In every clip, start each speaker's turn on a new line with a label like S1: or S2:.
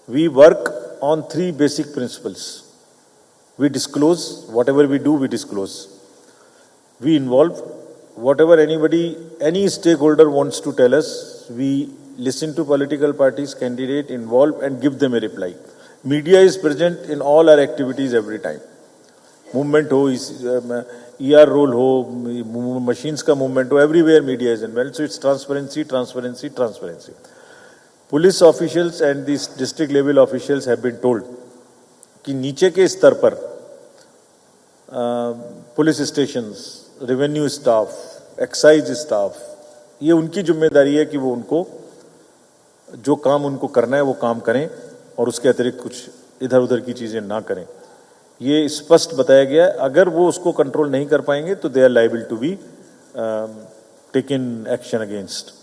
S1: We work on three basic principles. We disclose, whatever we do, we disclose. We involve, whatever any stakeholder wants to tell us, we listen to political parties, candidate, involve and give them a reply. Media is present in all our activities every time. Movement ho, ER role ho, machines ka movement ho, everywhere media is involved. So it's transparency, transparency, transparency. Police officials and these district level officials have been told कि नीचे के स्तर पर police stations, revenue staff, excise staff, ये उनकी जिम्मेदारी है कि वो उनको जो काम उनको करना है वो काम करें और उसके अतिरिक्त कुछ इधर उधर की चीजें ना करें. ये स्पष्ट बताया गया है. अगर वो उसको कंट्रोल नहीं कर पाएंगे तो they are liable to be taken action against.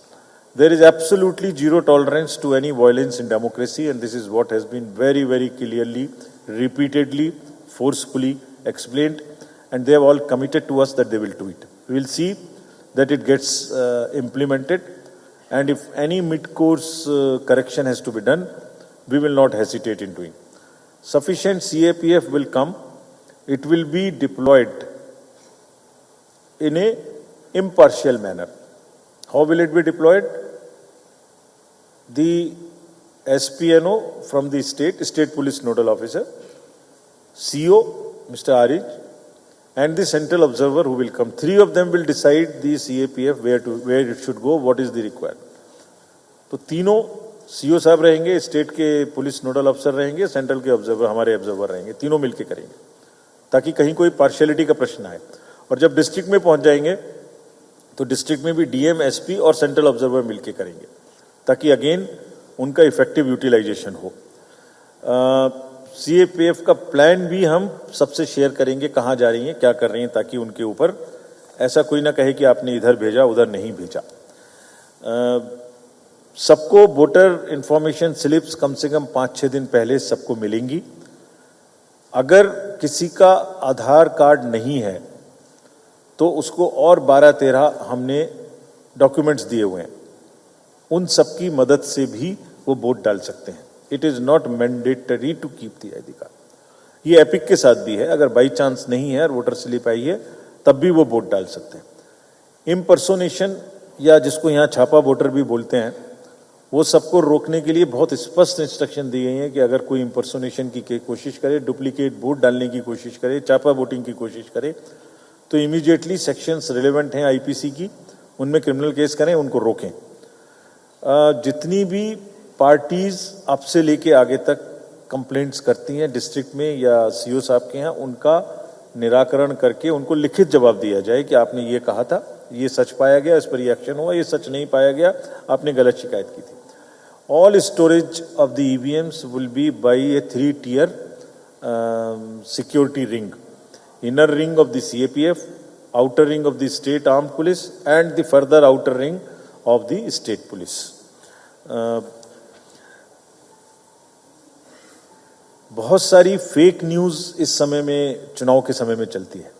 S1: There is absolutely zero tolerance to any violence in democracy, and this is what has been very, very clearly, repeatedly, forcefully explained, and they have all committed to us that they will do it. We will see that it gets implemented, and if any mid-course correction has to be done, we will not hesitate in doing. Sufficient CAPF will come. It will be deployed in a impartial manner. How will it be deployed? The SPNO from the State Police Nodal Officer, CO, Mr. Arij, and the Central Observer who will come. Three of them will decide the CAPF where it should go, what is the requirement. तो तीनों CO साहब रहेंगे, state के police nodal अफसर रहेंगे, central के observer, हमारे observer रहेंगे, तीनों मिलके करेंगे ताकि कहीं कोई पार्शियलिटी का प्रश्न आए. और जब डिस्ट्रिक्ट में पहुंच जाएंगे तो डिस्ट्रिक्ट में भी डीएम, एसपी और सेंट्रल ऑब्जर्वर मिलके करेंगे ताकि अगेन उनका इफेक्टिव यूटिलाइजेशन हो. सीएपीएफ का प्लान भी हम सबसे शेयर करेंगे, कहाँ जा रही हैं, क्या कर रही हैं, ताकि उनके ऊपर ऐसा कोई ना कहे कि आपने इधर भेजा उधर नहीं भेजा. सबको वोटर इंफॉर्मेशन स्लिप्स कम से कम 5-6 दिन पहले सबको मिलेंगी. अगर किसी का आधार कार्ड नहीं है तो उसको और 12-13 हमने डॉक्यूमेंट्स दिए हुए हैं, उन सबकी मदद से भी वो वोट डाल सकते हैं. It is not mandatory to keep the ID card. ये एपिक के साथ भी है, अगर बाई चांस नहीं है और वोटर स्लिप आई है तब भी वो वोट डाल सकते हैं. इम्पर्सोनेशन या जिसको यहाँ छापा वोटर भी बोलते हैं, वो सबको रोकने के लिए बहुत स्पष्ट इंस्ट्रक्शन दी गई है कि अगर कोई इम्पर्सोनेशन की कोशिश करे, डुप्लीकेट वोट डालने की कोशिश करे, छापा वोटिंग की कोशिश करे, तो इमीडिएटली सेक्शंस रिलेवेंट हैं आईपीसी की, उनमें क्रिमिनल केस करें, उनको रोकें. जितनी भी पार्टीज आपसे लेके आगे तक कंप्लेंट्स करती हैं डिस्ट्रिक्ट में या सीओ साहब के यहाँ, उनका निराकरण करके उनको लिखित जवाब दिया जाए कि आपने ये कहा था, ये सच पाया गया, इस पर ये एक्शन हुआ, ये सच नहीं पाया गया, आपने गलत शिकायत की थी. All storage of the EVMs will be by A 3-tier security ring. Inner ring of the CAPF, outer ring of the state armed police and the further outer ring of the state police. बहुत सारी fake news इस समय में, चुनाव के समय में चलती है.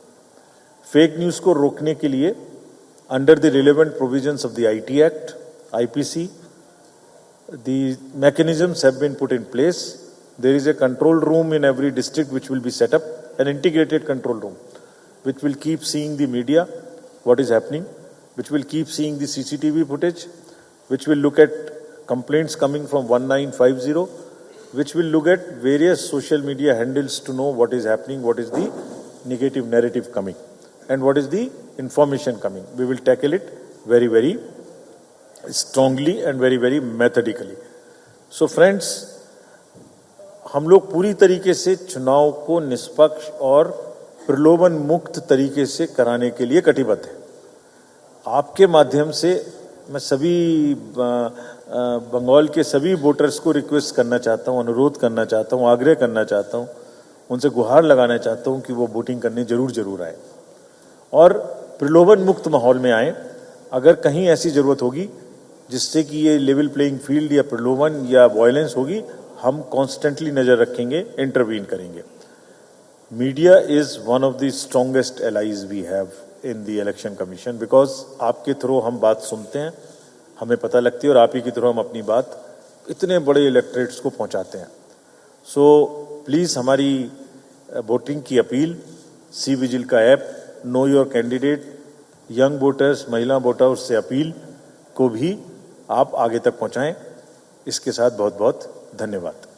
S1: फेक न्यूज को रोकने के लिए under the relevant provisions of the IT Act, IPC, the mechanisms have been put in place. There is a control room in every district which will be set up, an integrated control room, which will keep seeing the media, what is happening, which will keep seeing the CCTV footage, which will look at complaints coming from 1950, which will look at various social media handles to know what is happening, what is the negative narrative coming, and what is the information coming. We will tackle it very, very strongly and very, very methodically. So friends, हम लोग पूरी तरीके से चुनाव को निष्पक्ष और प्रलोभन मुक्त तरीके से कराने के लिए कटिबद्ध है. आपके माध्यम से मैं सभी बंगाल के सभी वोटर्स को रिक्वेस्ट करना चाहता हूं, अनुरोध करना चाहता हूं, आग्रह करना चाहता हूं, उनसे गुहार लगाना चाहता हूं कि वो वोटिंग करने जरूर आए और प्रलोभन मुक्त माहौल में आए. अगर कहीं ऐसी जरूरत होगी जिससे कि ये लेवल प्लेइंग फील्ड या प्रलोभन या वायलेंस होगी, हम कॉन्स्टेंटली नजर रखेंगे, इंटरवीन करेंगे. Media is one of the strongest allies we have in the election commission, because आपके थ्रू हम बात सुनते हैं, हमें पता लगती है और आप ही के थ्रू हम अपनी बात इतने बड़े इलेक्टरेट्स को पहुंचाते हैं। सो प्लीज़ हमारी वोटिंग की अपील, सी विजिल का app, know your candidate, young voters, महिला वोटर्स से अपील को भी आप आगे तक पहुंचाएं। इसके साथ बहुत बहुत धन्यवाद।